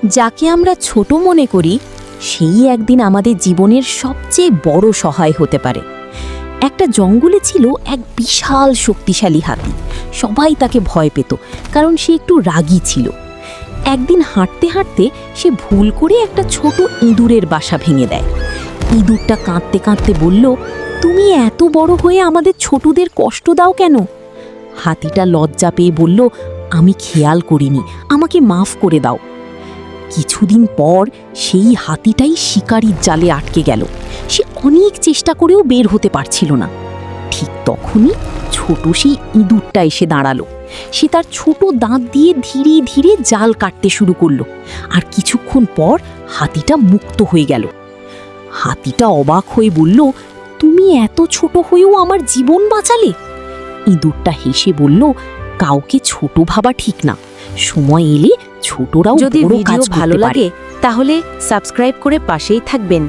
যাকে আমরা ছোট মনে করি সেই একদিন আমাদের জীবনের সবচেয়ে বড় সহায় হতে পারে। একটা জঙ্গলে ছিল এক বিশাল শক্তিশালী হাতি। সবাই তাকে ভয় পেত, কারণ সে একটু রাগী ছিল। একদিন হাঁটতে হাঁটতে সে ভুল করে একটা ছোট ইঁদুরের বাসা ভেঙে দেয়। ইঁদুরটা কাঁদতে কাঁদতে বলল, তুমি এত বড় হয়ে আমাদের ছোটদের কষ্ট দাও কেন? হাতিটা লজ্জা পেয়ে বলল, আমি খেয়াল করিনি, আমাকে মাফ করে দাও। কিছুদিন পর সেই হাতিটাই শিকারির জালে আটকে গেল। সে অনেক চেষ্টা করেও বের হতে পারছিল না। ঠিক তখনই ছোট সেই ইঁদুরটা এসে দাঁড়ালো। সে তার ছোট দাঁত দিয়ে ধীরে ধীরে জাল কাটতে শুরু করলো, আর কিছুক্ষণ পর হাতিটা মুক্ত হয়ে গেল। হাতিটা অবাক হয়ে বলল, তুমি এত ছোট হয়েও আমার জীবন বাঁচালে? ইঁদুরটা হেসে বলল, কাউকে ছোট ভাবা ঠিক না, সময় এলে ছোটরাও যদি বড় কাজ ভিডিও করতে ভালো পারে। লাগে তাহলে সাবস্ক্রাইব করে পাশেই থাকবেন।